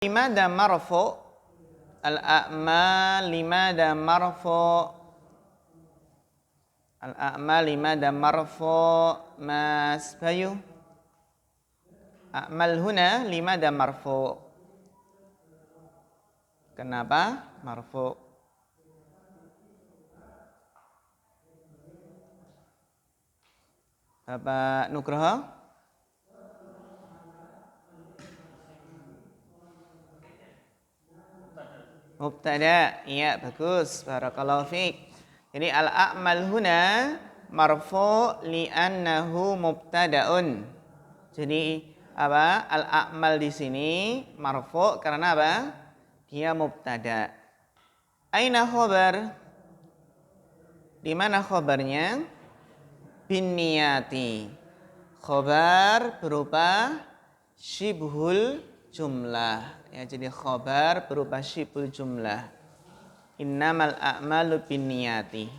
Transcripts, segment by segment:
Limada marfu al-a'mal limada marfu al-a'mal limada marfu Mas Bayu. A'mal huna limada marfu. Kenapa marfu? Bapak Nugroho? Mubtada, iya bagus, barakallahu fiik. Jadi al-a'mal huna marfu li'annahu mubtada'un. Jadi apa? Al-a'mal di sini marfu karena apa? Dia mubtada. Aina khabar? Di mana khabarnya? Bin niyati. Khabar berupa syibhul jumlah. Ya, jadi khabar berupa syibhul jumlah. Innamal a'malu binniyati.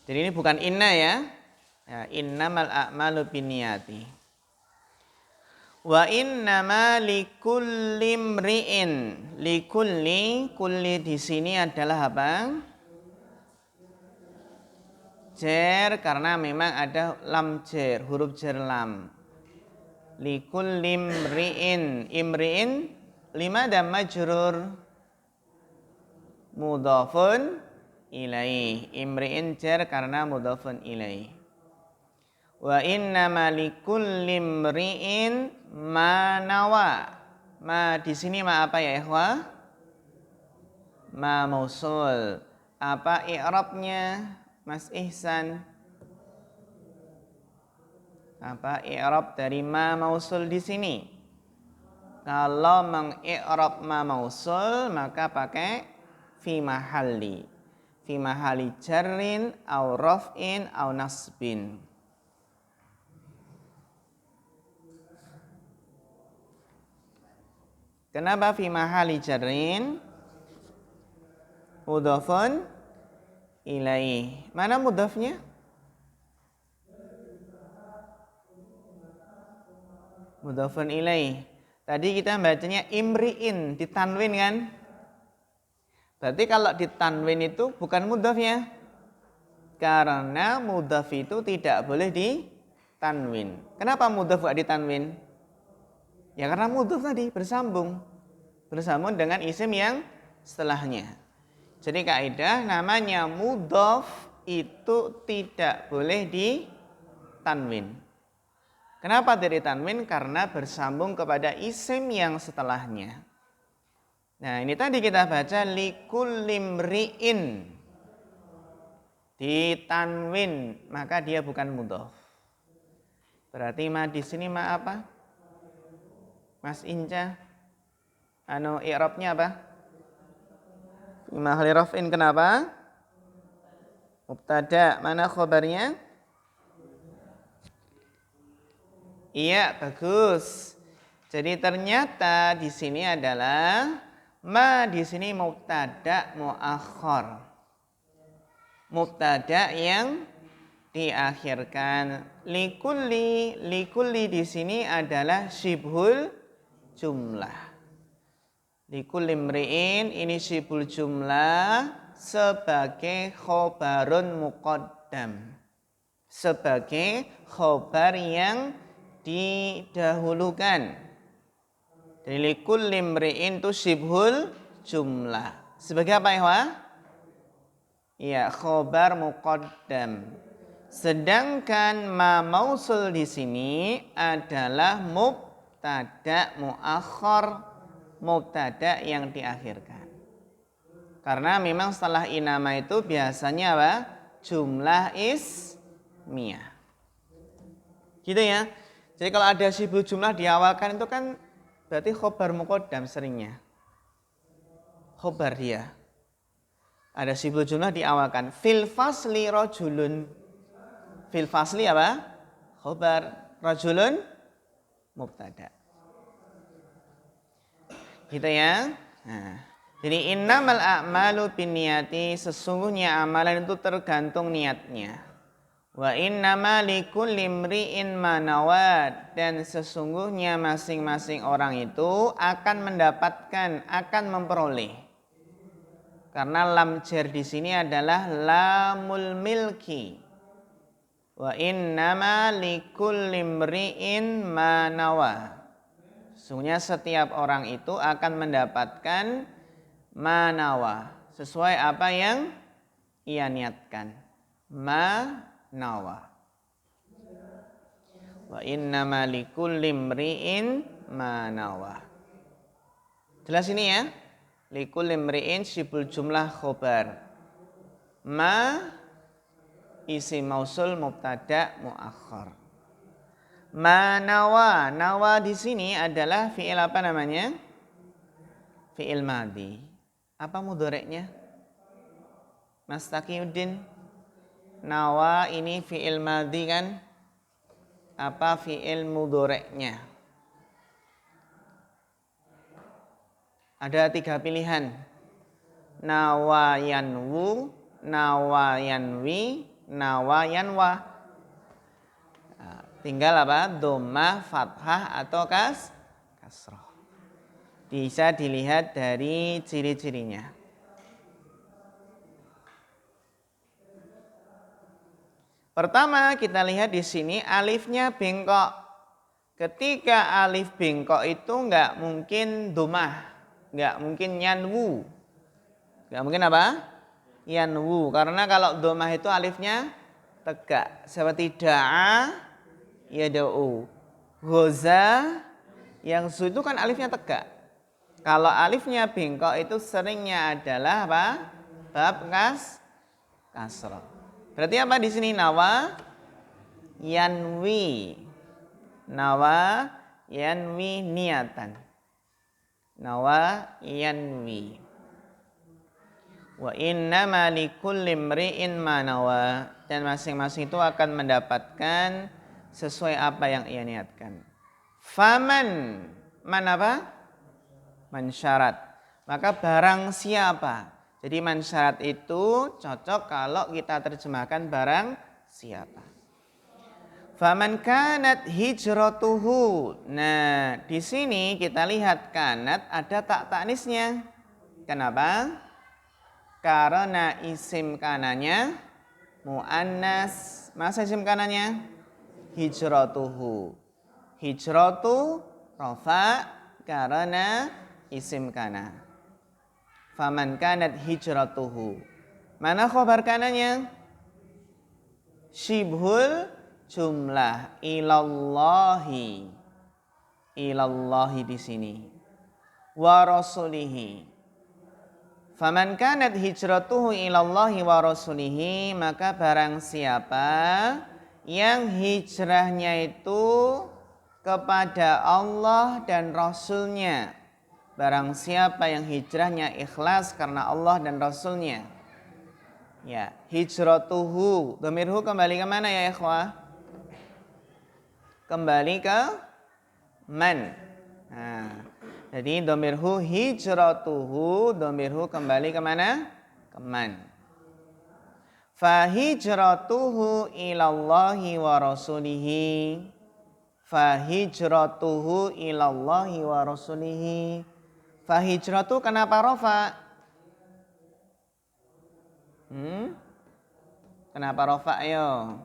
Jadi ini bukan inna ya. Ya, innamal a'malu binniyati. Wa innama likulli imri'in. Kulli di sini adalah apa? Jer, karena memang ada lam jer, huruf jer lam. Likulli imri'in limada majrur mudhafun ilaih. Imri'in jar karena mudhafun ilaih. Wa innama likulli imri'in ma nawa. Ma di sini ma apa ya ikhwah? Ma mausul. Apa i'rabnya Mas Ihsan? Apa i'rab dari ma mausul di sini? Kalau mengi'rab ma mausul maka pakai fi mahalli jarrin au raf'in au nasbin. Kenapa fi mahalli jarrin? Mudhafun ilaih. Mana mudhafnya? Mudhafun ilaih. Tadi kita bacanya imri'in, ditanwin kan? Berarti kalau ditanwin itu bukan mudhafnya. Karena mudhaf itu tidak boleh ditanwin. Kenapa mudhaf gak ditanwin? Ya karena mudhaf tadi bersambung dengan isim yang setelahnya. Jadi kaidah namanya mudhaf itu tidak boleh ditanwin. Kenapa dari tanwin? Karena bersambung kepada isim yang setelahnya. Nah, ini tadi kita baca likullimri'in. Ditanwin, maka dia bukan mudhaf. Berarti ma di sini ma apa? Mas Inca. I'rabnya apa? Mahali raf'in, kenapa? Mubtada. Mana khabarnya? Iya, bagus. Jadi ternyata di sini adalah ma di sini mubtada muakhar. Mubtada yang diakhirkan. Likulli di sini adalah syibhul jumlah. Likulli imri'in ini syibhul jumlah sebagai khobarun muqaddam. Sebagai khobar yang didahulukan. Jadi likulli imri'in itu syibhul jumlah. Sebagai apa ya? Ya, khobar muqaddam. Sedangkan ma mausul di sini adalah mubtada muakhar, mubtada yang diakhirkan. Karena memang setelah inama itu biasanya apa? Jumlah ismiyah. Gitu ya. Jadi kalau ada syibhul jumlah diawalkan itu kan berarti khobar muqaddam seringnya. Khobar dia. Ada syibhul jumlah diawalkan. Fil fasli rajulun. Fil fasli apa? Khobar. Rajulun mubtada. Gitu ya. Nah, jadi innamal a'malu binniyati, sesungguhnya amalan itu tergantung niatnya. Wa innama likulli imri'in ma nawa, dan sesungguhnya masing-masing orang itu akan mendapatkan, akan memperoleh. Karena lam jar di sini adalah lamul milki. Wa innama likulli imri'in ma nawa. Sesungguhnya setiap orang itu akan mendapatkan ma nawa, sesuai apa yang ia niatkan. Ma nawa. Wa innama likulli imri'in ma nawa. Jelas ini ya? Likulli imri'in sibul jumlah khobar. Ma isim mausul mubtada muakhar. Ma nawa. Nawa di sini adalah fi'il apa namanya? Fi'il madhi. Apa mudhoreknya? Mas Taqiyuddin. Nawa ini fi'il madhi kan? Apa fi'il mudhoreknya? Ada 3 pilihan. Nawa yanwu, nawa yanwi, nawa yanwa. Nah, tinggal apa? Dhammah, fathah atau kasrah. Bisa dilihat dari ciri-cirinya. Pertama kita lihat di sini alifnya bengkok. Ketika alif bengkok itu enggak mungkin dhammah. Enggak mungkin yanwu. Enggak mungkin apa? Yanwu. Karena kalau dhammah itu alifnya tegak. Seperti da'a, yada'u. Ghoza, yang su itu kan alifnya tegak. Kalau alifnya bengkok itu seringnya adalah apa? Bab kasrah. Berarti apa di sini? Nawa yanwi. Nawa yanwi niatan. Nawa yanwi. Wa innama likulli imri'in ma nawa, dan masing-masing itu akan mendapatkan sesuai apa yang ia niatkan. Faman, man apa? Man syarat. Maka barang siapa. Jadi man syarat itu cocok kalau kita terjemahkan barang siapa. Faman kanat hijratuhu. Nah, di sini kita lihat kanat ada tak ta'nisnya. Kenapa? Karena isim kanannya muannas. Masa isim kanannya? Hijratuhu. Hijratu rafa karena isim kana. Faman kanat hijratuhu. Mana khobar kanannya? Shibhul jumlah ilallahi. Ilallahi di sini. Wa rasulihi. Faman kanat hijratuhu ilallahi wa rasulihi, maka barang siapa yang hijrahnya itu kepada Allah dan Rasulnya. Barang siapa yang hijrahnya ikhlas karena Allah dan Rasulnya. Ya, hijratuhu. Dhamirhu kembali ke mana ya ikhwah? Kembali ke man. Nah, jadi dhamirhu hijratuhu, dhamirhu kembali ke mana? Ke man. Fa hijratuhu ilallahi wa rasulihi. Fa hijratuhu ilallahi wa rasulihi. Fa hijratu kenapa rafa? Kenapa rafa ayo?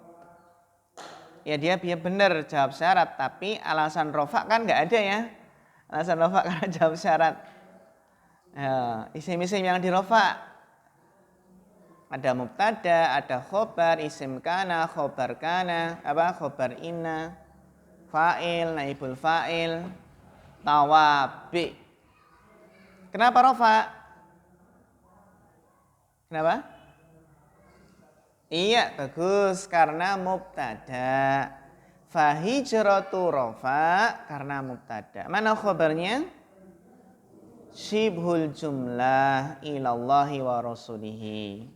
Ya dia benar jawab syarat, tapi alasan rafa kan enggak ada ya. Alasan rafa karena jawab syarat. Ya, isim-isim yang dirafa ada mubtada, ada khobar, isim kana, khobar kana, apa khobar inna, fa'il, naibul fa'il, tawabi. Kenapa rafa? Kenapa? Iya, bagus, karena mubtada. Fa hijratu rafa karena mubtada. Mana khabarnya? Shibhul jumlah ilallahi wa rasulihi.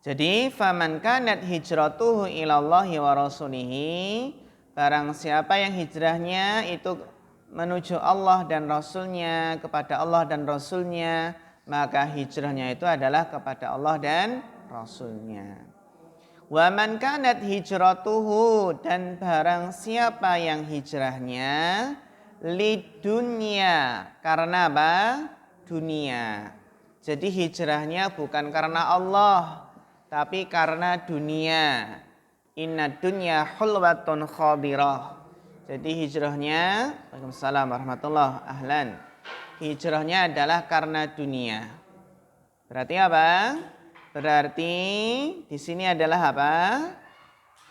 Jadi faman kanat hijratuhu ilallahi wa rasulihi, barang siapa yang hijrahnya itu menuju Allah dan Rasulnya, kepada Allah dan Rasulnya, maka hijrahnya itu adalah kepada Allah dan Rasulnya. Wa man kanat hijratuhu, dan barang siapa yang hijrahnya lidunya, karena apa? Dunia. Jadi hijrahnya bukan karena Allah, tapi karena dunia. Inna dunya hulwatun khadirah. Jadi hijrahnya, Waalaikumsalam warahmatullahi ahlan. Hijrahnya adalah karena dunia. Berarti apa? Berarti di sini adalah apa?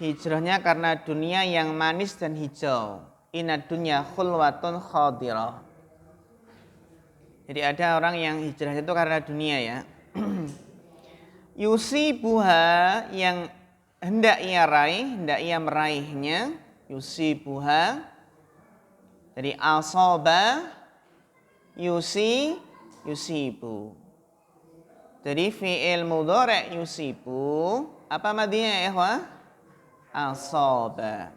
Hijrahnya karena dunia yang manis dan hijau. Inna dunya khulwatun khadirah. Jadi ada orang yang hijrahnya itu karena dunia ya. Yusibuha, yang hendak ia raih, hendak ia meraihnya. Yusibuha. Jadi asaba, yusibu. Jadi fi'il mudhari' yusibu, apa madinya ya ikhwah? Asaba.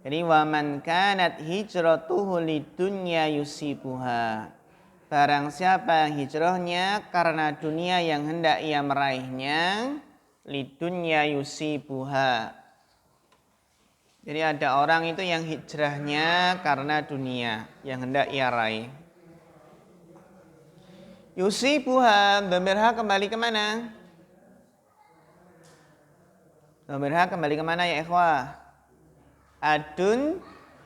Jadi wa man kanat hijratuhu lidunya yusibuha. Barang siapa yang hijrahnya karena dunia yang hendak ia meraihnya, lidunya yusibuha. Jadi ada orang itu yang hijrahnya karena dunia yang hendak ia raih. Yusibuha, dhamirha kembali kemana? Dhamirha kembali kemana ya ikhwah? Adun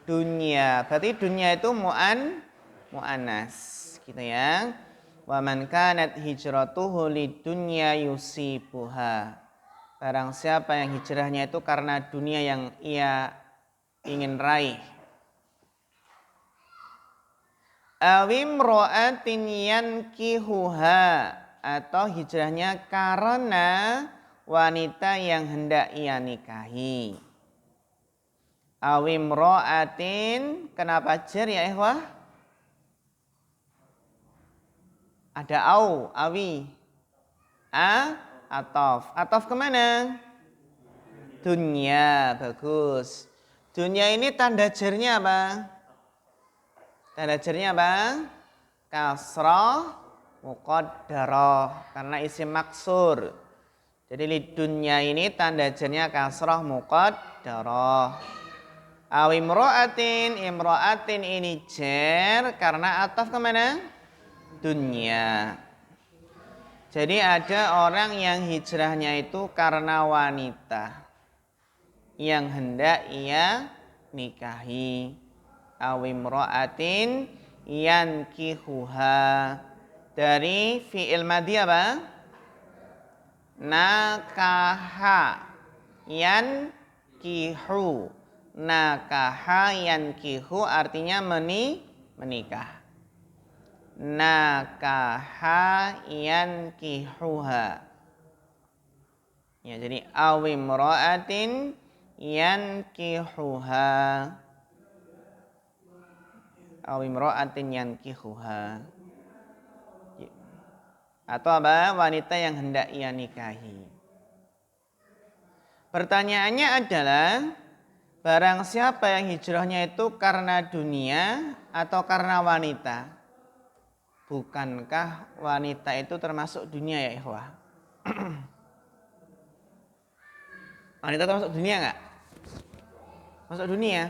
dunya. Berarti dunya itu mu'annas. Gitu ya. Wa man kanat hijratuhu lidunya yusibuha. Barang siapa yang hijrahnya itu karena dunia yang ia ingin raih. Awim ro'atin yankihuha, atau hijrahnya karena wanita yang hendak ia nikahi. Awim ro'atin, kenapa jar ya ikhwah? Ada au, awi, atof. Atof kemana? Dunya, bagus. Dunya ini tanda jarnya apa? Tanda jarnya apa? Kasrah muqaddarah, karena isim maksur. Jadi lidunya ini tanda jarnya kasrah muqaddarah. Awimro'atin, imro'atin ini jar karena ataf kemana? Dunya. Jadi ada orang yang hijrahnya itu karena wanita yang hendak ia nikahi. Awimro'atin yankihuha, dari fi'il madhi apa? Nakaha yankihu. Nakaha yankihu artinya menikah. Nakaha yankihuha. Ya, jadi awimro'atin yankihuha. Awimro'atin yankihuha. Atau apa? Wanita yang hendak ia nikahi. Pertanyaannya adalah, barang siapa yang hijrahnya itu karena dunia atau karena wanita? Bukankah wanita itu termasuk dunia ya ikhwah? Wanita termasuk dunia enggak? Masuk dunia.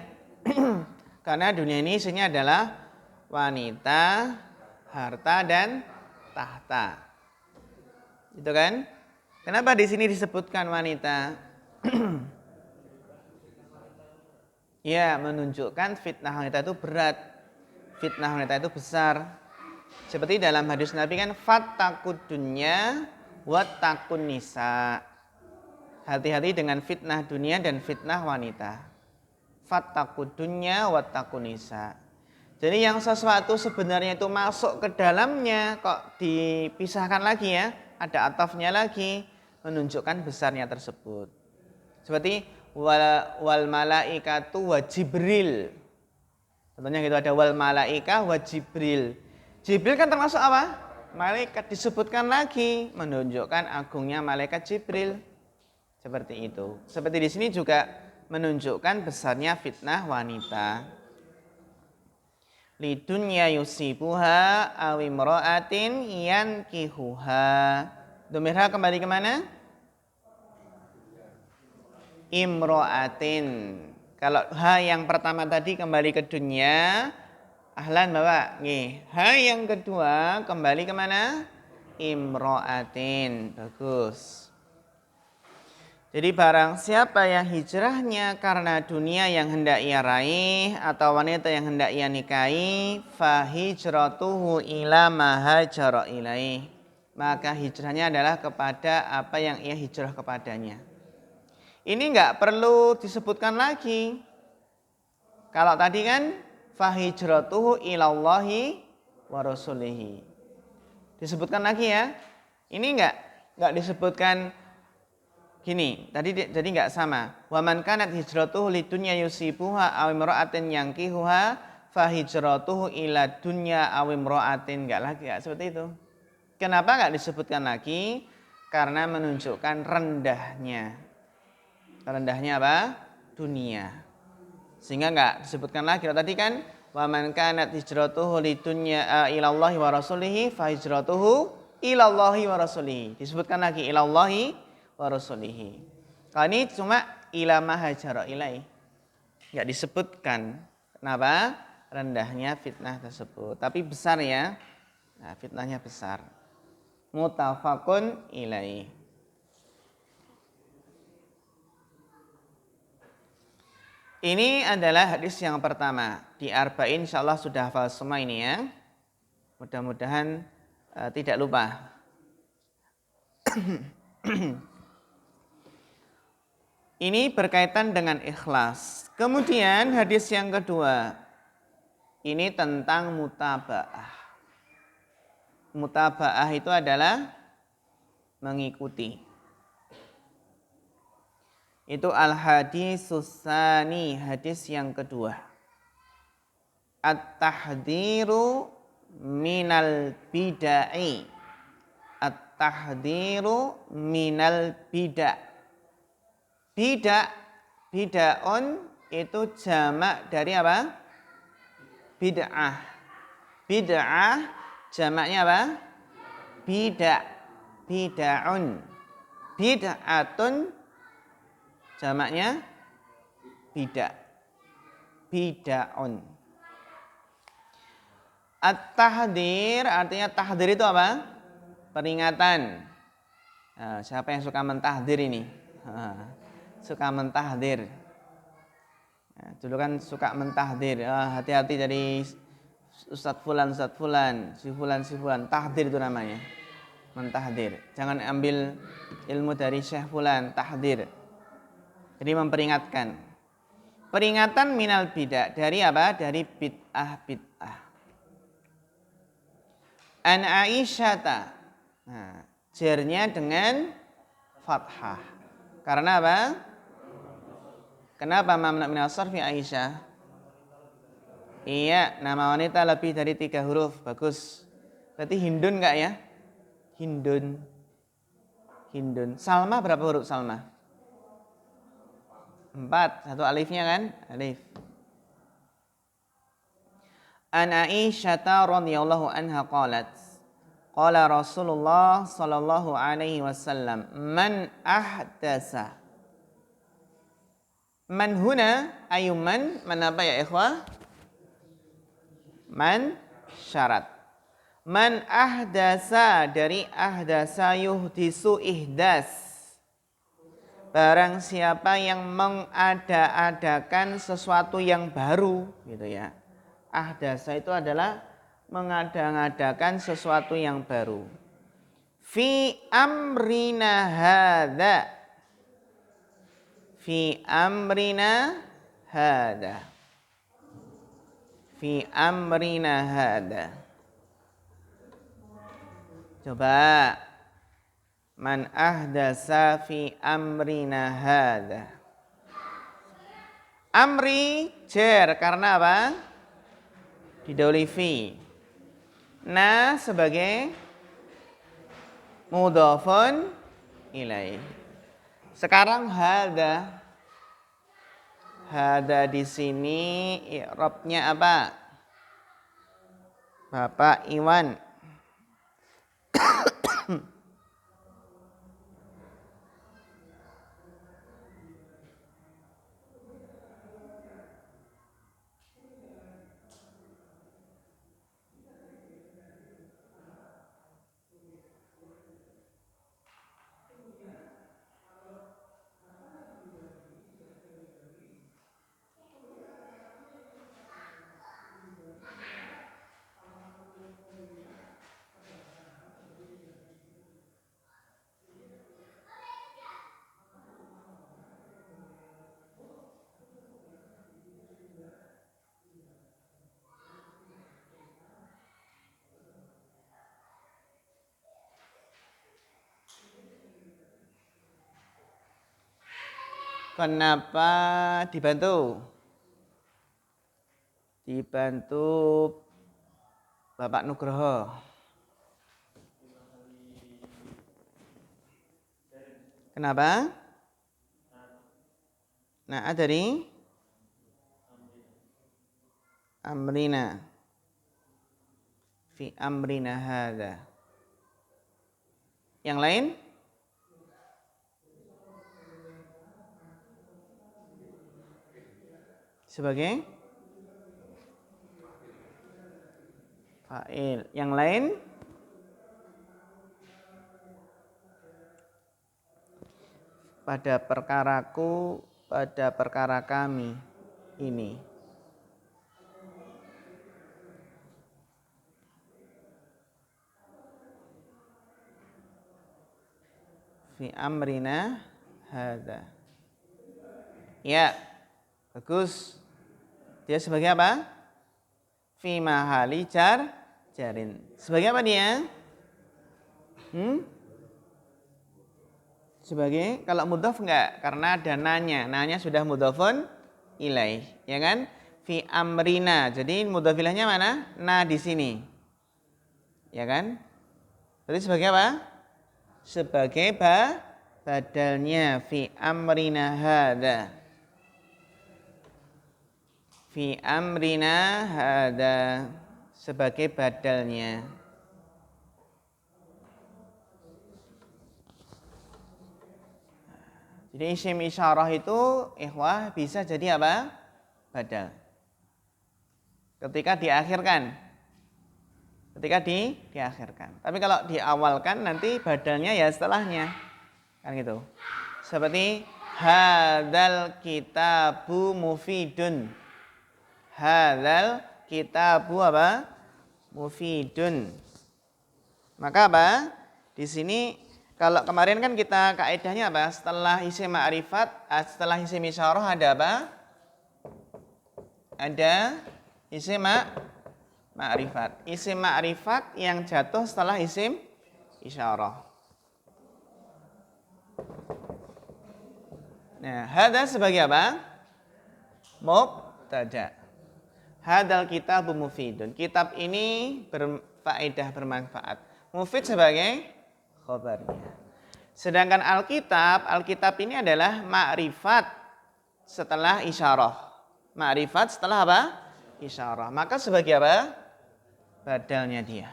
Karena dunia ini isinya adalah wanita, harta, dan tahta. Itu kan? Kenapa di sini disebutkan wanita? Ya, menunjukkan fitnah wanita itu berat. Fitnah wanita itu besar. Seperti dalam hadis Nabi kan, fattaqud dunya wattaqun nisa. Hati-hati dengan fitnah dunia dan fitnah wanita. Fattaqud dunya wattaqun nisa. Jadi yang sesuatu sebenarnya itu masuk ke dalamnya kok dipisahkan lagi ya, ada atafnya lagi, menunjukkan besarnya tersebut. Seperti wal malaikatu wa Jibril. Contohnya gitu, ada wal malaika wa Jibril. Jibril kan termasuk apa? Malaikat, disebutkan lagi, menunjukkan agungnya malaikat Jibril. Seperti itu. Seperti di sini juga menunjukkan besarnya fitnah wanita. Lidunya yusibuha awimro'atin yankihuha. Domirha kembali kemana? imro'atin. Kalau ha yang pertama tadi kembali ke dunia, ahlan Bapak. Nih, ha yang kedua kembali kemana? Imro'atin. Bagus. Jadi barang siapa yang hijrahnya karena dunia yang hendak ia raih atau wanita yang hendak ia nikahi, fa hijratuhu ila ma hajara ilaih. Maka hijrahnya adalah kepada apa yang ia hijrah kepadanya. Ini enggak perlu disebutkan lagi. Kalau tadi kan fa hijratuhu ilallahi wa rasulihi. Disebutkan lagi ya. Ini enggak disebutkan gini, jadi enggak sama. Wa man kanat hijratuhu lidunya yusibuha aw imra'atin yankihuha fa hijratuhu ila dunya aw imra'atin. Enggak seperti itu. Kenapa enggak disebutkan lagi? Karena menunjukkan rendahnya. Rendahnya apa? Dunia. Sehingga enggak disebutkan lagi. Kalau tadi kan wa man kanat hijratuhu lidunya ilallahi wa rasulihi fa hijratuhu ilallahi wa rasulihi. Disebutkan lagi ilallahi wa rasulihi. Kalau ini cuma ila ma hajara ilai. Enggak disebutkan. Kenapa? Rendahnya fitnah tersebut. Tapi besar ya. Nah, fitnahnya besar. Mutafakun ilai. Ini adalah hadis yang pertama. Di Arba'in insyaallah sudah hafal semua ini ya. Mudah-mudahan tidak lupa. Ini berkaitan dengan ikhlas. Kemudian hadis yang kedua. Ini tentang mutaba'ah. Mutaba'ah itu adalah mengikuti. Itu al-hadisus tsani, hadis yang kedua. At-tahdhiru minal bid'ah. At-tahdhiru minal bid'ah. Bid'ahun itu jamak dari apa? Bid'ah. Bid'ah jamaknya apa? Bid'ahun. Bid'atun jamaknya bid'ahun. At-tahdhir artinya tahdhir itu apa? Peringatan. Nah, siapa yang suka mentahdir ini? Suka mentahdir. Nah, dulu kan suka mentahdir. Hati-hati dari Ustadz Fulan, si Fulan. Tahdir itu namanya. Mentahdir. Jangan ambil ilmu dari Syekh Fulan, tahdir. Jadi memperingatkan. Peringatan minal bid'ah. Dari apa? Dari bid'ah. An Aisyata. Nah, jernya dengan fathah. Karena apa? Kenapa mamnu min as-sarfi Aisyah? Iya, nama wanita lebih dari 3 huruf. Bagus. Berarti Hindun enggak ya? Hindun. Salma berapa huruf Salma? 4. Satu alifnya kan? Alif. An Aisyah radhiyallahu anha qalat. Qala Rasulullah sallallahu alaihi wasallam, man ahdasa. Man huna ayuman, man apa ya ikhwah? Man syarat. Man ahdasa, dari ahdasa yuhdisu ihdas. Barang siapa yang mengada-adakan sesuatu yang baru gitu ya. Ahdasa itu adalah mengada-ngadakan sesuatu yang baru. Fi amrina hadza. Fi amrina hada. Fi amrina hada. Coba. Man ahdasa fi amrina hada. Amri jer karena apa? Didahului fi. Nah sebagai mudhafun ilaih. Sekarang hada di sini i'rabnya apa? Bapak Iwan. Kenapa dibantu? Dibantu Bapak Nugroho. Kenapa? Nah, dari amrina. Fi amrina hadza. Yang lain? Sebagai fa'il. Yang lain? Pada perkaraku, pada perkara kami ini. Fi amrina hadza. Ya, bagus. Dia sebagai apa? Fi mahali jarin. Sebagai apa dia? Sebagai, kalau mudhaf enggak, karena ada nanya. Nanya sudah mudhafun ilaih, ya kan? Fi amrina. Jadi mudhaf ilaihnya mana? Na di sini. Ya kan? Jadi sebagai apa? Sebagai badalnya fi amrina hadza. Fi amrina hadza, sebagai badalnya. Jadi isim isyarah itu ikhwah bisa jadi apa? Badal. Ketika diakhirkan. Diakhirkan. Tapi kalau diawalkan nanti badalnya ya setelahnya. Kan gitu. Seperti hadzal kitabu mufidun. Hadzal kitabu apa? Mufidun. Maka apa? Di sini kalau kemarin kan kita kaidahnya apa? Setelah isim ma'rifat, setelah isim isyarah ada apa? Ada isim ma'rifat. Isim ma'rifat yang jatuh setelah isim isyarah. Nah, hadza sebagai apa? Mubtada. Hadzal kitabu mufidun. Kitab ini berfaedah, bermanfaat. Mufid sebagai khobarnya. Sedangkan Alkitab ini adalah ma'rifat setelah isyarah. Ma'rifat setelah apa? Isyarah. Maka sebagai apa? Badalnya dia.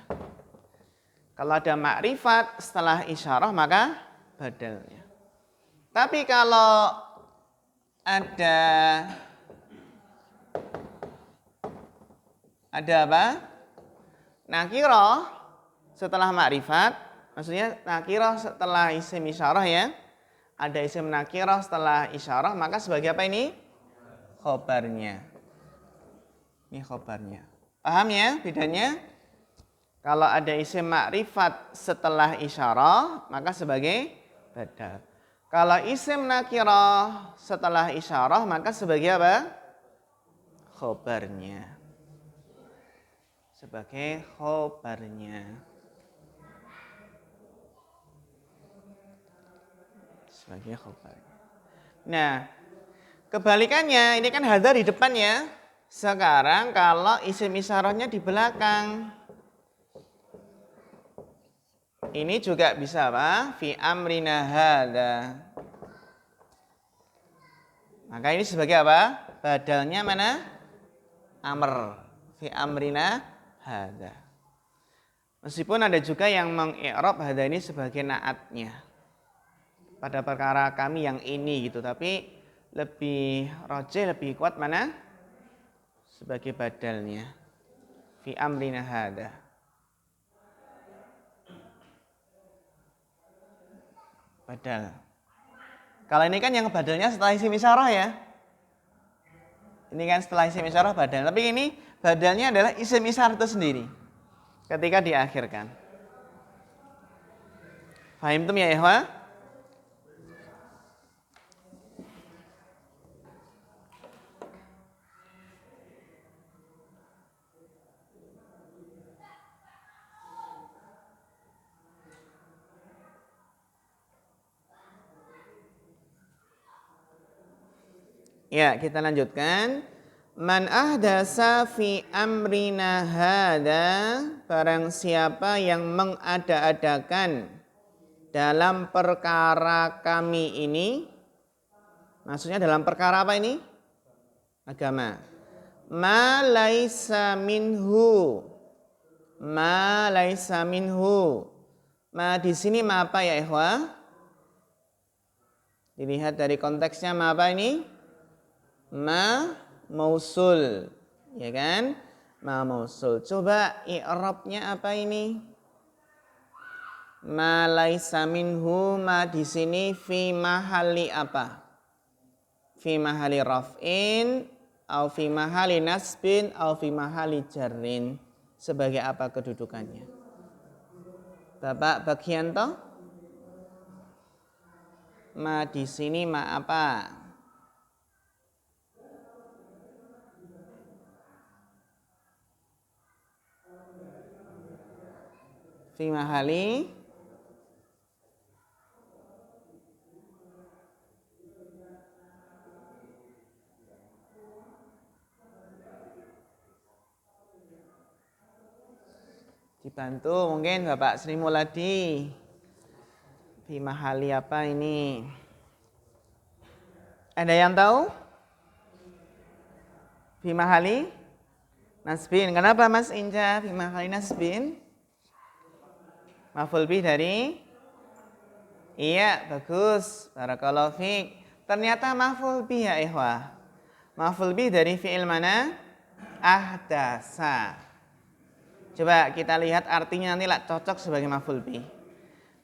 Kalau ada ma'rifat setelah isyarah maka badalnya. Tapi kalau ada apa? Nakirah setelah ma'rifat, maksudnya nakirah setelah isim isyarah ya. Ada isim nakirah setelah isyarah, maka sebagai apa ini? Khobarnya. Ini khobarnya. Paham ya bedanya? Kalau ada isim ma'rifat setelah isyarah, maka sebagai badal. Kalau isim nakirah setelah isyarah, maka sebagai apa? Khobarnya. Sebagai khobarnya. Sebagai khobarnya. Nah, kebalikannya, ini kan hadza di depan ya. Sekarang kalau isim isyarahnya di belakang. Ini juga bisa apa? Fi amrina hadza. Maka ini sebagai apa? Badalnya mana? Amr. Fi amrina hadza. Meskipun ada juga yang mengi'rab hadza ini sebagai naatnya. Pada perkara kami yang ini gitu, tapi lebih rajih, lebih kuat mana? Sebagai badalnya. Fi amrina hadza. Badal. Kalau ini kan yang badalnya setelah isim isyarah ya. Ini kan setelah isim isyarah badal. Tapi ini badalnya adalah isim isyarah itu sendiri. Ketika diakhirkan. Fahim tuh ya ikhwah? Ya, kita lanjutkan. Man ahdasa fi amrina hada, barang siapa yang mengada-adakan dalam perkara kami ini. Maksudnya dalam perkara apa ini? Agama. Ma laisa minhu. Ma laisa minhu. Ma di sini ma apa ya ikhwah? Dilihat dari konteksnya ma apa ini? Ma mausul, ya kan? Ma mausul. Coba i'rabnya apa ini? Ma laisa minhu, ma di sini fi mahali apa? Fi mahali raf'in, au fi mahali nasbin, au fi mahali jarrin. Sebagai apa kedudukannya? Bapak Bagianto? Ma di sini ma apa? Fi mahali dibantu mungkin Bapak Sri Muladi. Fi mahali apa ini? Ada yang tahu? Fi mahali nasbin. Kenapa Mas Inja fi mahali nasbin? Maf'ul bih dari? Iya, bagus. Barakallahu fiik. Ternyata maf'ul bih ya ikhwah. Maf'ul bih dari fi'il mana? Ahdasa. Coba kita lihat artinya nanti lah cocok sebagai maf'ul bih.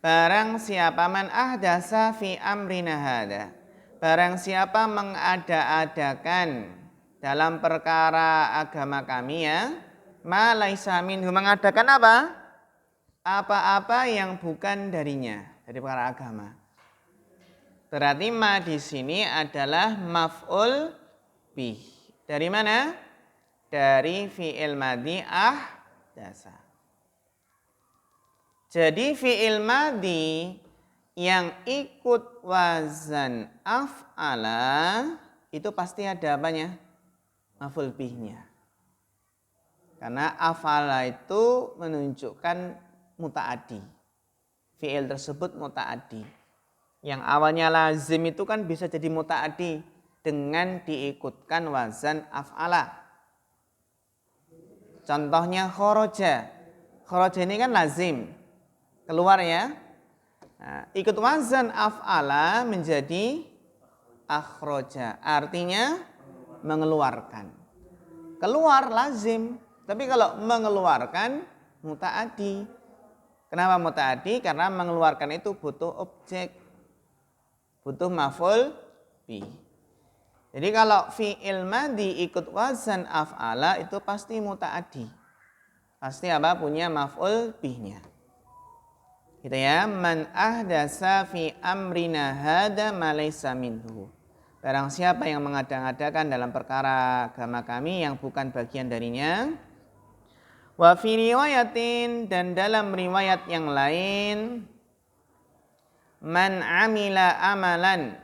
Barang siapa man ahdasa fi amrina hada. Barang siapa mengada-adakan dalam perkara agama kami ya. Ma laisa minhu, mengadakan apa? Apa-apa yang bukan darinya, dari perkara agama. Berarti ma di sini adalah maf'ul bih. Dari mana? Dari fi'il madhi ahdasa. Jadi fi'il madhi yang ikut wazan af'ala itu pasti ada apanya? Maf'ul bihnya. Karena af'ala itu menunjukkan muta'addi. Fi'il tersebut muta'addi. Yang awalnya lazim itu kan bisa jadi muta'addi dengan diikutkan wazan af'ala. Contohnya khoroja. Khoroja ini kan lazim. Keluar ya. Nah, ikut wazan af'ala menjadi akhroja. Artinya mengeluarkan. Keluar lazim. Tapi kalau mengeluarkan muta'addi. Kenapa muta'addi? Karena mengeluarkan itu butuh objek. Butuh maf'ul bih. Jadi kalau fi'il madhi ikut wazan af'ala itu pasti muta'addi. Pasti apa? Punya maf'ul bihnya. Gitu ya. Man ahdasa fi amrina hada ma laysa minhu. Barang siapa yang mengada-ngadakan dalam perkara agama kami yang bukan bagian darinya. Wa fi riwayatin, dan dalam riwayat yang lain, man amila amalan,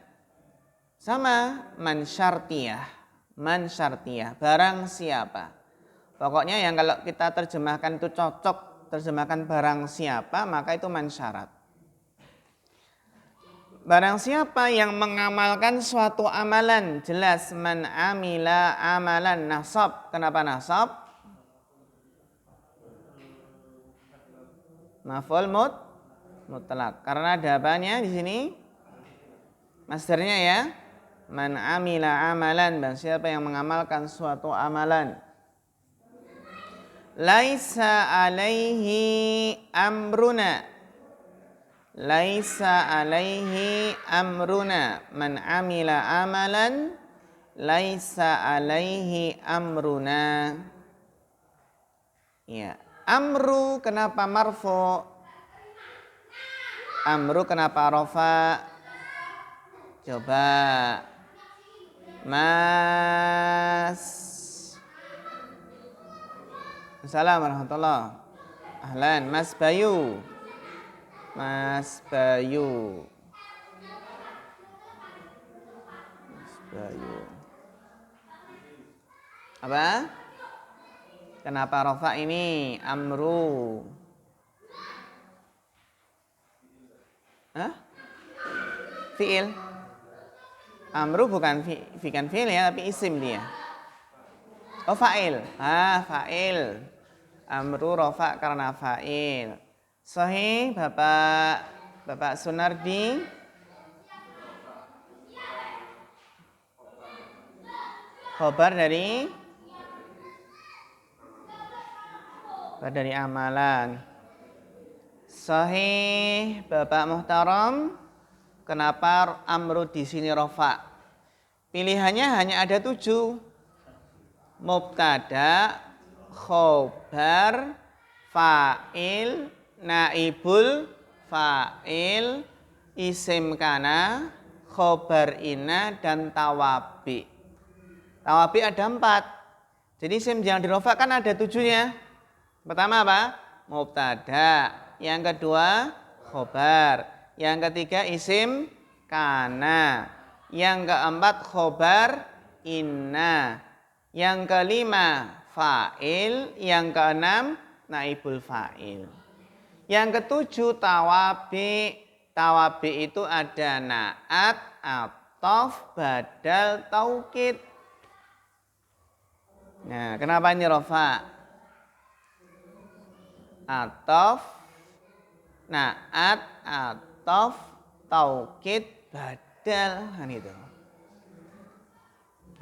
sama man syartiyah. Man syartiyah, barang siapa. Pokoknya yang kalau kita terjemahkan itu cocok, terjemahkan barang siapa, maka itu man syarat. Barang siapa yang mengamalkan suatu amalan, jelas man amila amalan, nasab. Kenapa nasab? Maf'ul mutlak. Karena ada apanya di sini? Masdarnya ya. Man amila amalan, dan siapa yang mengamalkan suatu amalan. Laisa alaihi amruna. Laisa alaihi amruna. Man amila amalan laisa alaihi amruna. Ya. Amru kenapa marfu? Amru kenapa rofa? Coba Mas. Assalamualaikum warahmatullahi. Ahlan, Mas Bayu. Mas Bayu. Mas Bayu. Apa? Kenapa rofa ini? Amru. Hah? Fi'il. Amru bukan fi'il ya, tapi isim dia. Oh, fa'il. Fa'il. Amru rofa karena fa'il. Sahih, Bapak Sunardi. Khobar dari amalan. Sahih, Bapak Muhtaram. Kenapa amru di sini rofa? Pilihannya hanya ada 7. Mubtada, khobar, fa'il, naibul fa'il, isim kana, khobar inna, dan tawabi. Tawabi ada 4. Jadi isim yang dirofa kan ada 7-nya. Pertama apa? Mubtada. Yang kedua khobar. Yang ketiga isim kana. Yang keempat khobar inna. Yang kelima fa'il. Yang keenam naibul fa'il. Yang ketujuh tawabi. Tawabi itu ada naat, atof, badal, taukid. Nah, kenapa ini rofa? Atof, naat, atof, taukid, badal, kan itu.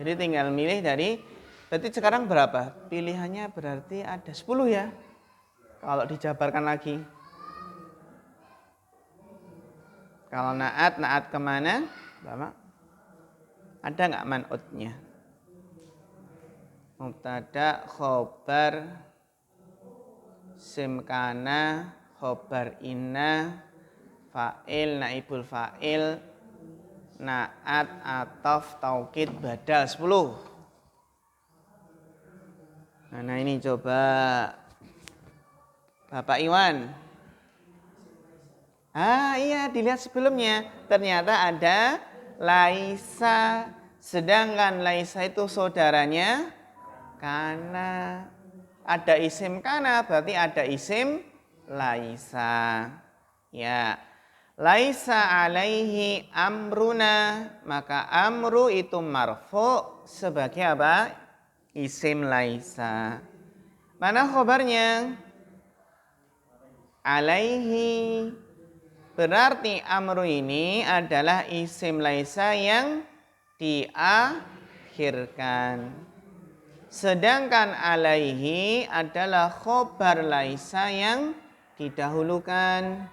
Jadi tinggal milih dari, berarti sekarang berapa? Pilihannya berarti ada 10 ya. Kalau dijabarkan lagi. Kalau naat kemana? Bapak? Ada nggak man'utnya? Mubtada, khobar, simkana, khobar inna, fa'il, naibul fa'il, naat, atof, taukid, badal 10. Nah ini coba Bapak Iwan. Iya, dilihat sebelumnya. Ternyata ada laisa. Sedangkan laisa itu saudaranya kana. Ada isim kana, berarti ada isim laisa. Ya. Laisa alaihi amruna. Maka amru itu marfu sebagai apa? Isim laisa. Mana khobarnya? Alaihi. Berarti amru ini adalah isim laisa yang diakhirkan. Sedangkan alaihi adalah khobar laisa yang didahulukan.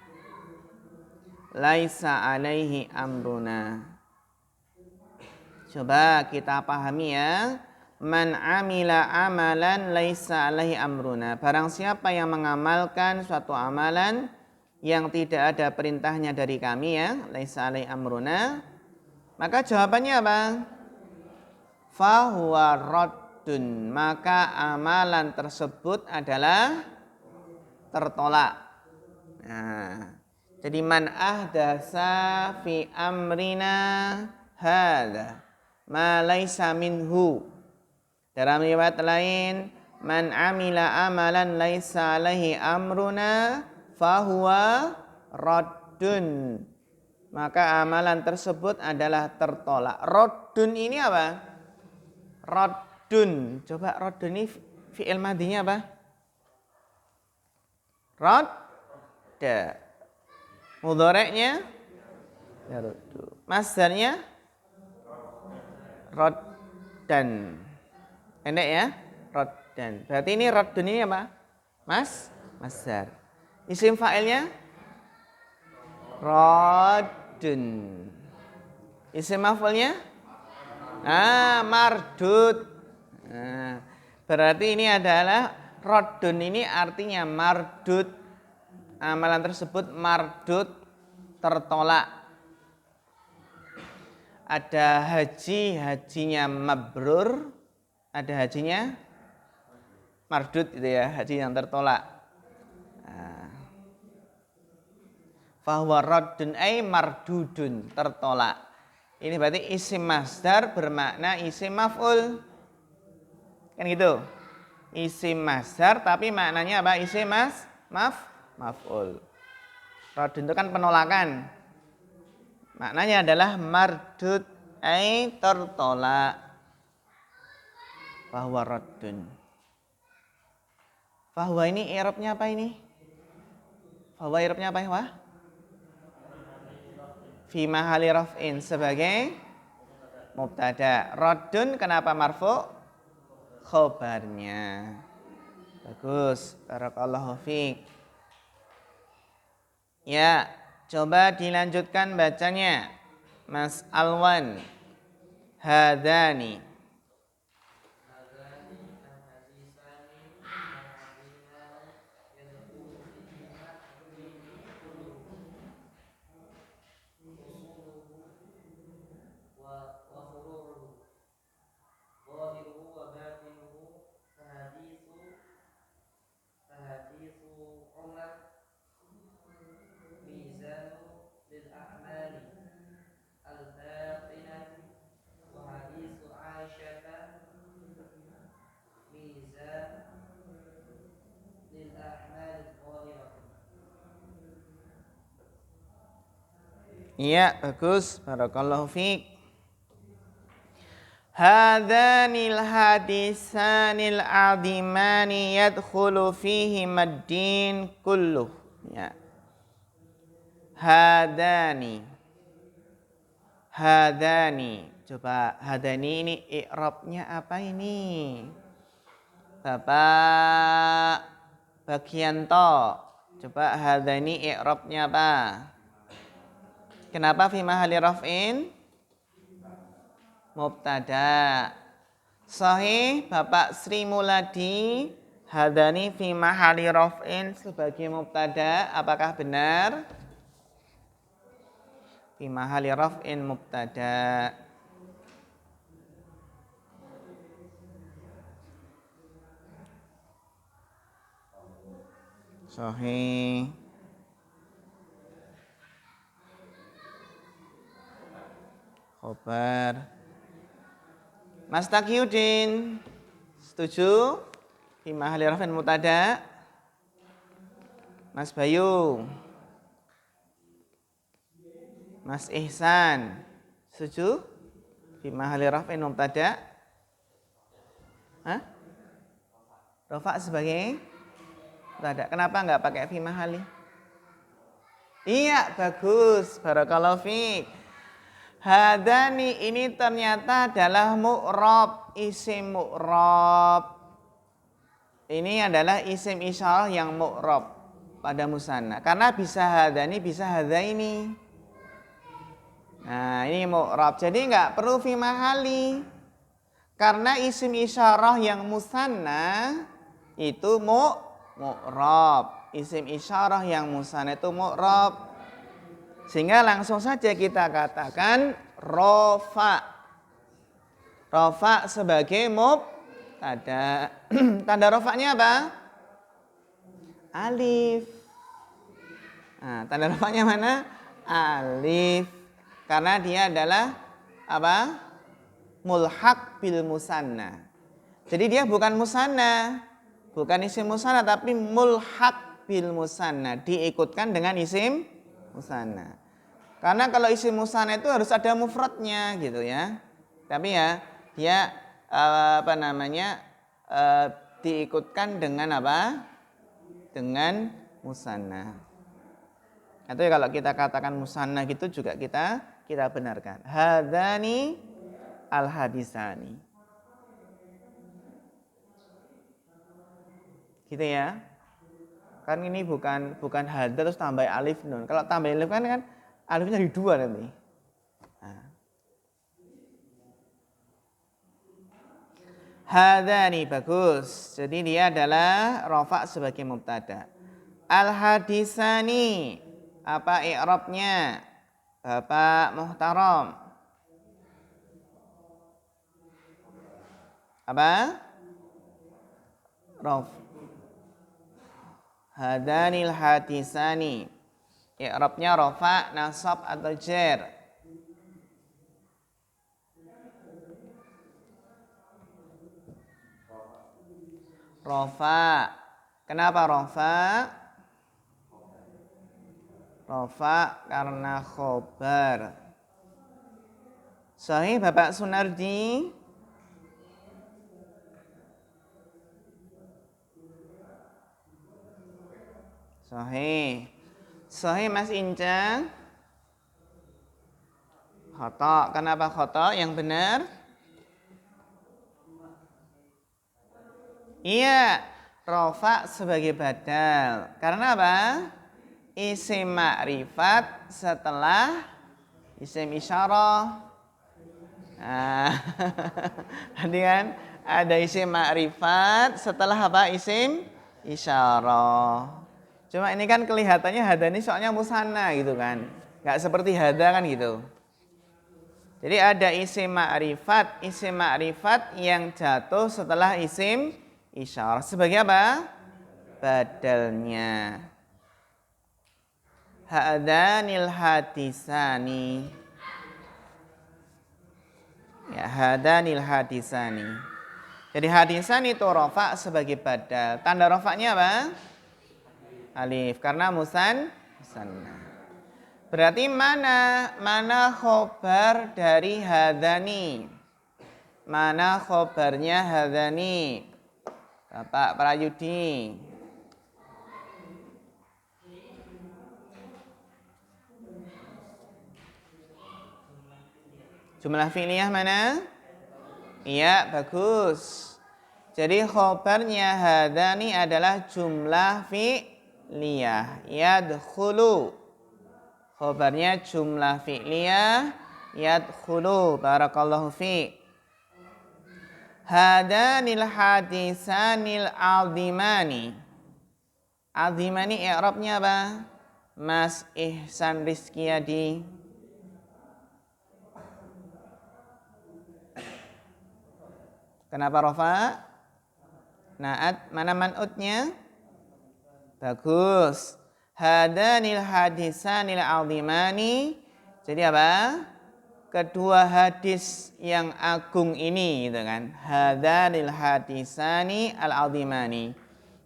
Laisa alaihi amruna. Coba kita pahami ya. Man amila amalan laisa alaihi amruna. Barang siapa yang mengamalkan suatu amalan yang tidak ada perintahnya dari kami ya, laisa alaihi amruna, maka jawabannya apa? Fahuwa raddun, maka amalan tersebut adalah tertolak. Nah, jadi man ahdasa fi amrina hadza ma laisa minhu. Dalam riwayat lain, man amila amalan laisa alaihi amruna fahuwa raddun, maka amalan tersebut adalah tertolak. Raddun ini apa? Raddun. Coba raddun ini fi'il madinya apa? Radda. Mudhari'nya yaruddu. Masdarnya raddan. Pendek ya? Raddan. Berarti ini raddun ini apa? Masdar. Isim fa'ilnya raddun. Isim maf'ulnya mardud. Nah, berarti ini adalah raddun, ini artinya mardud. Amalan tersebut mardud, tertolak. Ada hajinya mabrur, ada hajinya mardud itu ya, haji yang tertolak. Fahuwa raddun ay mardudun, tertolak. Ini berarti isim masdar bermakna isim maf'ul. Kan gitu. Isim masdar tapi maknanya apa? Isim maf'ul. Raddun itu kan penolakan. Maknanya adalah mardud ai tertolak. Bahwa raddun. Bahwa ini i'rabnya apa ini? Bahwa i'rabnya apa ya? Wah? Fi mahali raf'in sebagai mubtada. Raddun kenapa marfu'? Khobarnya. Bagus. Barakallahu fiik. Ya, coba dilanjutkan bacanya. Mas Alwan. Hadani. Iya, bagus. Barakallahu fiik. Hadanil hadisanil adimani yadkhulu fihi maddin kulluh. Ya. Hadani. Hadani. Coba hadani ini i'rabnya apa ini? Bapak Bagianto. Coba hadani i'rabnya apa? Kenapa fi mahali raf'in? Mubtada. Sahih Bapak Sri Muladi hadani fi mahali raf'in sebagai mubtada. Apakah benar? Fi mahali raf'in mubtada. Sahih. Khobar. Mas Taqiyuddin setuju? Fi mahali raf'in mubtada. Mas Bayu. Mas Ihsan setuju? Fi mahali raf'in mubtada. Hah? Rafa sebagai mubtada. Kenapa enggak pakai fi mahali? Iya, bagus. Barakallahu fiik. Hadani ini ternyata adalah mu'rab, isim mu'rab. Ini adalah isim isyarah yang mu'rab pada musanna. Karena bisa hadani, bisa hadaini. Nah, ini mu'rab. Jadi enggak perlu fi mahali. Karena isim isyarah yang musanna itu mu'rab. Isim isyarah yang musanna itu mu'rab. Sehingga langsung saja kita katakan rofa. Rofa sebagai mubtada. Tanda rofanya apa? Alif. Nah, tanda rofanya mana? Alif. Karena dia adalah apa? Mulhaq bil musanna. Jadi dia bukan musanna. Bukan isim musanna tapi mulhaq bil musanna. Diikutkan dengan isim musanna. Karena kalau isim musanna itu harus ada mufradnya gitu ya. Tapi ya dia diikutkan dengan apa? Dengan musanna. Atau ya kalau kita katakan musanna gitu juga kita benarkan. Hadzani al hadisani. Gitu ya. Kan ini bukan hadza terus tambah alif nun. Kalau tambah alif kan alifnya jadi dua nanti. Nah. Hadzani bagus. Jadi dia adalah rafa sebagai mubtada. Al hadisani apa i'rabnya? Bapak Muhtaram. Apa? Raf. Hadanil hadisani. I'rabnya rafa, nasab atau jar? Rofa. Kenapa rofa? Rofa karena khobar. Sahih Bapak Sunardi? Sahih. Sahih Mas Inca? Khata. Kenapa khata? Yang benar? Iya, rofa sebagai badal. Karena apa? Isim ma'rifat setelah isim isyarah. Nah, tadi kan ada isim ma'rifat setelah apa? Isim isyarah. Cuma ini kan kelihatannya hada ini soalnya musanna gitu kan. Nggak seperti hada kan gitu. Jadi ada isim ma'rifat yang jatuh setelah isim isyarah. Sebagai apa? Badalnya. Hadanil hadisani. Ya, hadanil hadisani. Jadi hadisani itu rofa sebagai badal. Tanda rofanya apa? Alif. Karena musanna. Berarti mana khobar dari hadani? Mana khobarnya hadani? Bapak Prayudi. Jumlah fi'liyah mana? Iya, bagus. Jadi khobarnya hadani adalah jumlah fi'liyah. Yadkhulu. Khobarnya jumlah fi'liyah. Yadkhulu. Barakallahu fi'k. Hadanil hadisanil azimani. Azimani i'rabnya apa? Mas Ihsan Rizkiyadi. Kenapa rofa? Naat, mana man'utnya? Bagus. Hadanil hadisanil azimani. Jadi apa? Kedua hadis yang agung ini gitu kan. Hadanil hadisani al-azimani.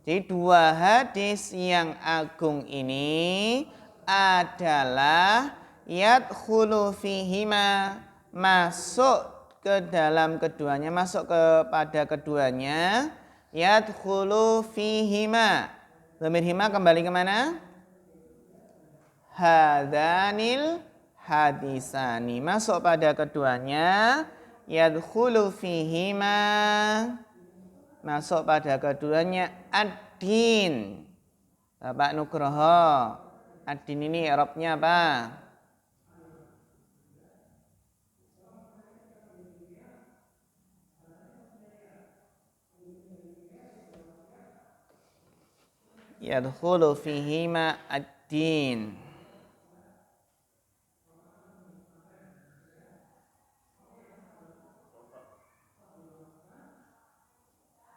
Jadi dua hadis yang agung ini adalah yadkhulu fihima, masuk ke dalam keduanya, masuk kepada keduanya. Yadkhulu fihima. Dhamir hima kembali kemana? Hadanil hadisani, masuk pada keduanya. Yadkhulu fihima, masuk pada keduanya. Ad-din. Bapak Nugroho, ad-din ini i'rabnya apa? Yadkhulu fihima ad-din.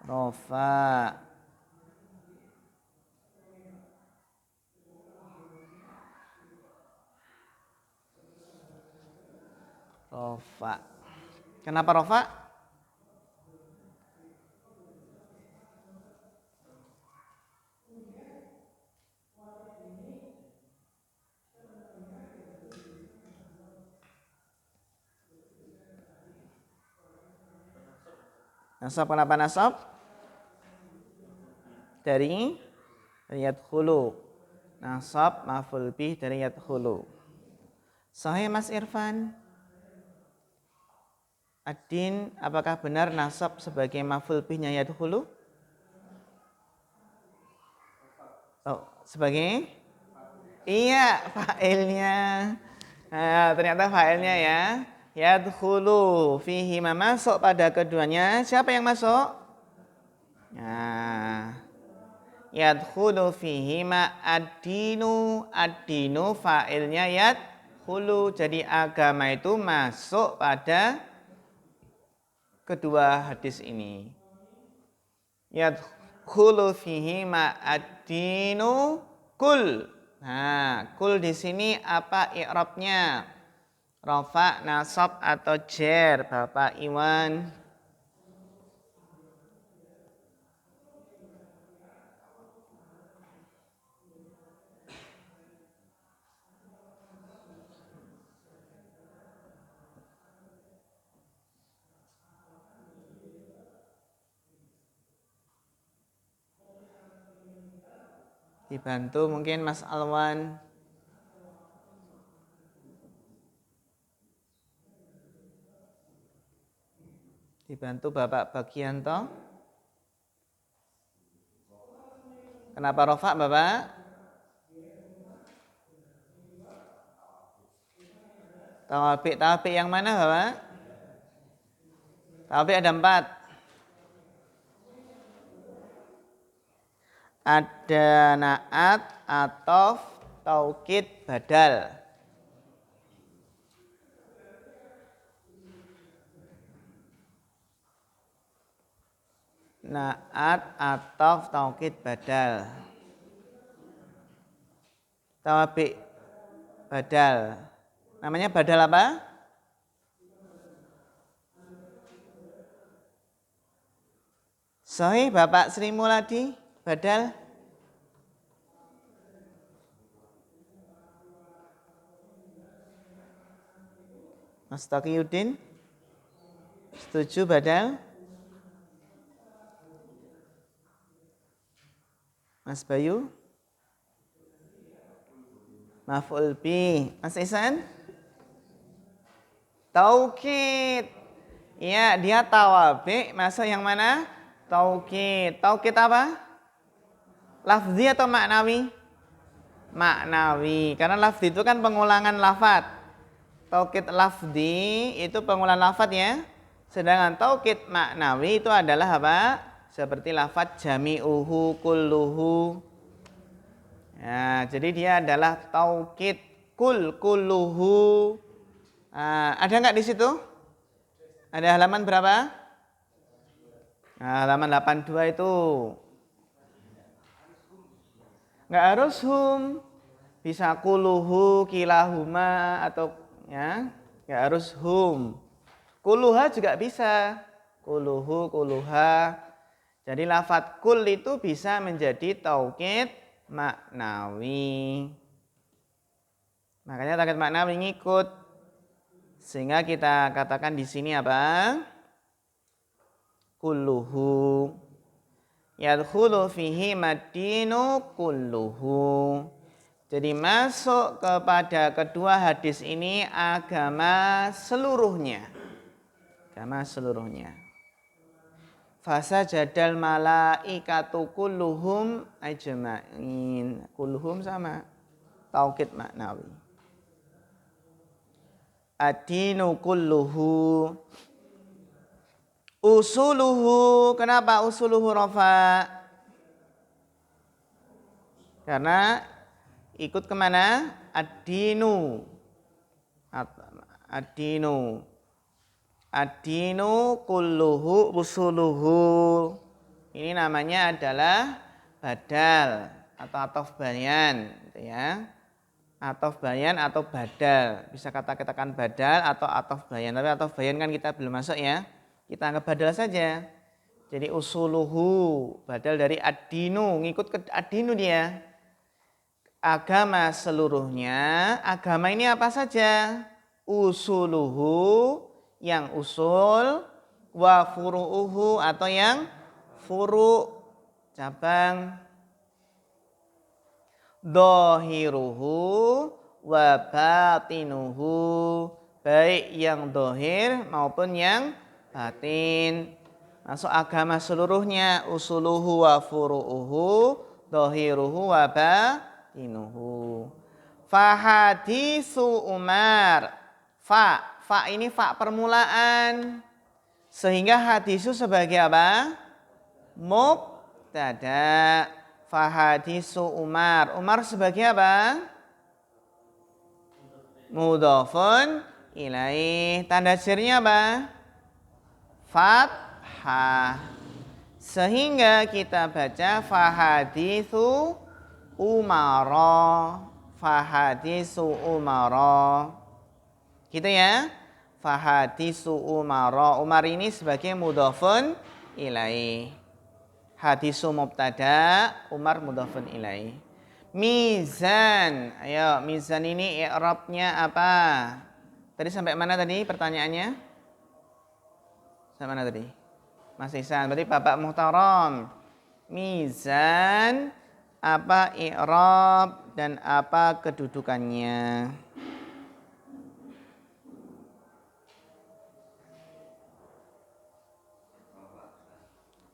Rofa. Rofa. Kenapa rofa? Nasab, kenapa nasab? Dari yadkhulu. Nasab maf'ul bih dari yadkhulu. Sahih Mas Irfan? Ad-din, apakah benar nasab sebagai maf'ul bihnya yadkhulu? Oh, sebagai? Iya, fa'ilnya. Nah, ternyata fa'ilnya ya. Yadkhulu fihi, masuk pada keduanya. Siapa yang masuk? Nah, yadkhulu fihi ad-dinu. Ad-dinu fa'ilnya yadkhulu. Jadi agama itu masuk pada kedua hadis ini. Yadkhulu fihi ad-dinu kul. Nah, kul di sini apa i'rabnya? Rafa, nasab atau jer, Bapak Iwan? Dibantu mungkin Mas Alwan. Dibantu Bapak Bagianto. Kenapa rofa Bapak? Tawabik yang mana Bapak? Tawabik ada 4. Ada naat, atof, taukid, badal. Naat, atof, taukid, badal. Tawabik badal. Namanya badal apa? Sahih Bapak Sri Muladi, badal. Mas Taqiyuddin, setuju badal? Mas Bayu? Maf'ul bi. Mas Ihsan? Taukid. Iya, dia tawabik masuk yang mana? Taukid. Taukid apa? Lafzi atau maknawi? Maknawi. Karena lafzi itu kan pengulangan lafaz. Taukid lafzi itu pengulangan lafaz ya. Sedangkan taukid maknawi itu adalah apa? Seperti lafaz jami'uhu kulluhu. Ya, jadi dia adalah taukid kulluhu. Ada nggak di situ? Ada halaman berapa? Halaman 82 itu. Nggak harus hum. Bisa kuluhu, kilahuma, atau ya, nggak harus hum. Kuluha juga bisa. Kuluhu, kuluha. Jadi lafadz kul itu bisa menjadi taukid maknawi. Makanya taukid maknawi ngikut. Sehingga kita katakan di sini apa? Kulluhu. Yadkhulu fihi madinu kulluhu. Jadi masuk kepada kedua hadis ini agama seluruhnya. Agama seluruhnya. Fasajadal malaikatu kulluhum ajma'in. Kulluhum sama taukid maknawi. Ad-dinu kulluhu. Usuluhu. Kenapa usuluhu rafa? Karena ikut kemana? Ad-dinu. Ad-dinu. Ad-dinu kulluhu usuluhu. Ini namanya adalah badal atau atof bayan, gitu ya. Atof bayan atau badal. Bisa katakan badal atau atof bayan. Tapi atof bayan kan kita belum masuk ya. Kita anggap badal saja. Jadi usuluhu, badal dari ad-dinu, ngikut ke ad-dinu dia. Agama seluruhnya. Agama ini apa saja? Usuluhu, yang usul, wa furu'uhu, atau yang furu', cabang. Dohiruhu wa batinuhu, baik yang dohir maupun yang batin. Masuk agama seluruhnya, usuluhu wa furu'uhu, dohiruhu wa batinuhu. Fahadisu Umar. Fa ini fa permulaan. Sehingga hadisu sebagai apa? Mubtada. Fahadisu Umar. Umar sebagai apa? Mudhafun ilaih. Tanda sirnya apa? Fathah. Sehingga kita baca fahadisu Umara. Fahadisu Umara. Gitu ya. Fahadisu Umara. Umar ini sebagai mudhafun ilaih. Hadisu mubtada, Umar mudhafun ilaih. Mizan. Ayo, mizan ini i'rabnya apa? Tadi sampai mana tadi pertanyaannya? Sampai mana tadi? Mas Ihsan, berarti Bapak Muhtaram. Mizan apa i'rab dan apa kedudukannya.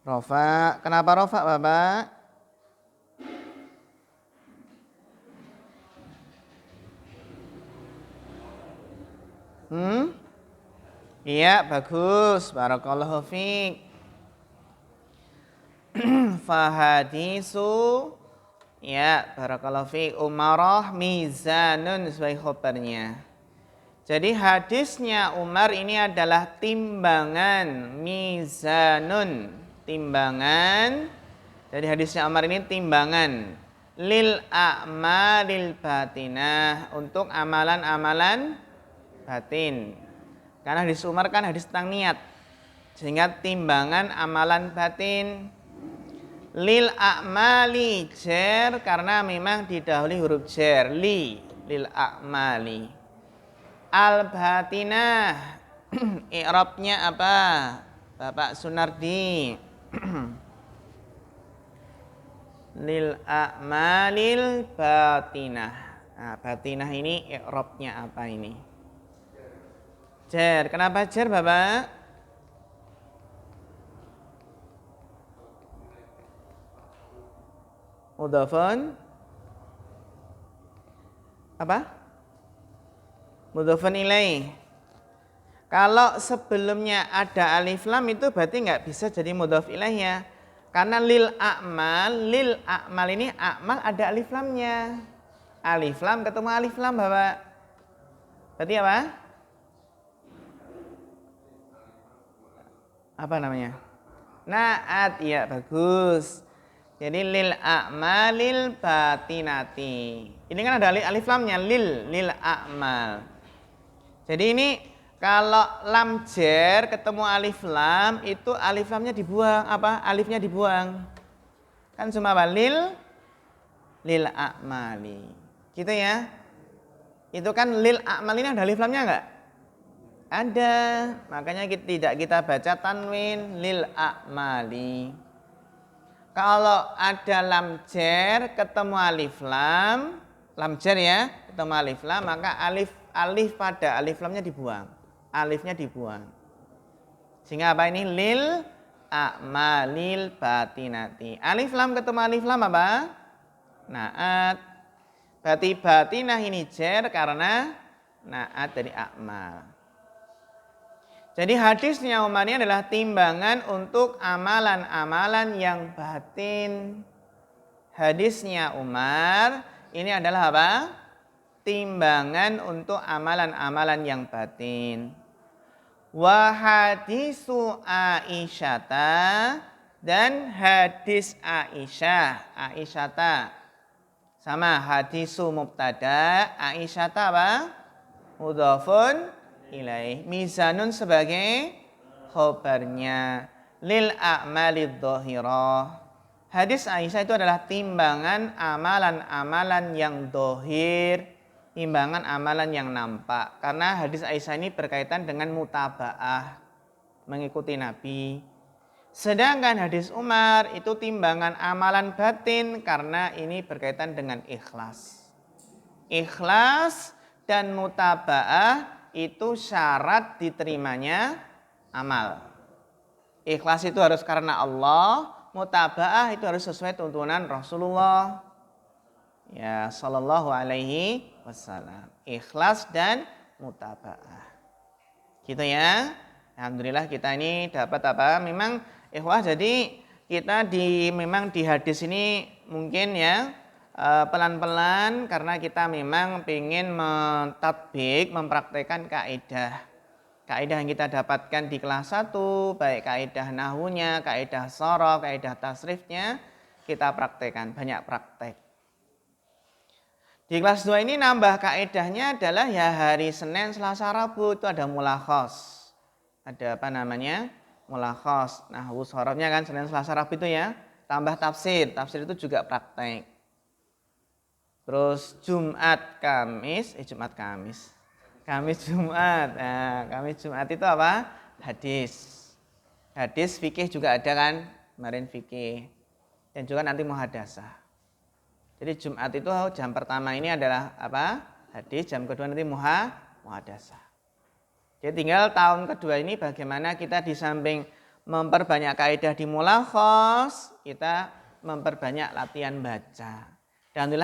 Rofa, kenapa rofa Bapak? Iya, bagus. Barakallahu fiik. Fahadisu, ya, barakallahu fiik. Umarah mizanun sebagai khobarnya. Jadi hadisnya Umar ini adalah timbangan, mizanun, timbangan. Jadi hadisnya Umar ini timbangan lil a'malil batinah, untuk amalan-amalan batin. Karena hadis Umar kan hadis tentang niat, sehingga timbangan amalan batin. Lil a'mali jer, karena memang didahului huruf jer, lil a'mali. Al batinah i'rabnya apa Bapak Sunardi? Lil a'malil batinah. Nah, batinah ini i'rabnya apa ini? Jer. Kenapa jer Bapak? Mudhafun apa? Mudhafun ilaih. Kalau sebelumnya ada alif lam itu berarti nggak bisa jadi mudhaf ilaihnya. Karena lil a'mal ini a'mal ada alif lamnya. Alif lam ketemu alif lam Bapak. Berarti apa? Apa namanya? Naat, ya bagus. Jadi lil a'malil batinati. Ini kan ada alif lamnya, lil a'mal. Jadi ini kalau lam jer ketemu alif lam, itu alif lamnya dibuang, apa? Alifnya dibuang. Kan cuma apa? Lil a'mali. Gitu ya. Itu kan lil a'mal ini ada alif lamnya enggak? Ada. Makanya tidak kita baca tanwin lil a'mali. Kalau ada lam jer ketemu alif lam jer ya, ketemu alif lam, maka alif pada alif lamnya dibuang. Alifnya dibuang. Sehingga apa ini? Lil a'malil batinati. Alif lam ketemu alif lam apa? Naat. Berarti batinah ini jer karena naat dari a'mal. Jadi hadisnya Umar ini adalah timbangan untuk amalan-amalan yang batin. Hadisnya Umar ini adalah apa? Timbangan untuk amalan-amalan yang batin. Wa hadisu Aisyata, dan hadis Aisyata. Sama hadisu mubtada, Aisyata apa? Mudhafun ilaih. Mizanun sebagai khobarnya. Lil a'malid dhahirah. Hadis Aisyah itu adalah timbangan amalan-amalan yang dohir, timbangan amalan yang nampak. Karena hadis Aisyah ini berkaitan dengan mutaba'ah, mengikuti Nabi. Sedangkan hadis Umar itu timbangan amalan batin, karena ini berkaitan dengan ikhlas. Ikhlas dan mutaba'ah itu syarat diterimanya amal. Ikhlas itu harus karena Allah, mutaba'ah itu harus sesuai tuntunan Rasulullah ya sallallahu alaihi wasallam. Ikhlas dan mutaba'ah. Gitu ya. Alhamdulillah kita ini dapat apa? Memang ikhwah, jadi kita memang di hadis ini mungkin ya pelan-pelan, karena kita memang ingin mentatbik, mempraktekkan kaidah yang kita dapatkan di kelas 1, baik kaidah nahwunya, kaidah shorof, kaidah tasrifnya, kita praktekkan, banyak praktek. Di kelas 2 ini nambah kaidahnya adalah ya hari Senin, Selasa, Rabu itu ada mulakhos. Ada apa namanya? Mulakhos. Nahwu shorofnya kan Senin, Selasa, Rabu itu ya. Tambah tafsir. Tafsir itu juga praktek. Terus Jumat, Kamis. Kamis, Jumat. Nah, Kamis, Jumat itu apa? Hadis. Hadis, fikih juga ada kan? Kemarin fikih. Dan juga nanti muhadasah. Jadi Jumat itu jam pertama ini adalah apa? Hadis, jam kedua nanti muhadasah. Jadi tinggal tahun kedua ini bagaimana kita di samping memperbanyak kaidah di mulakhos, kita memperbanyak latihan baca. Dan alhamdulillah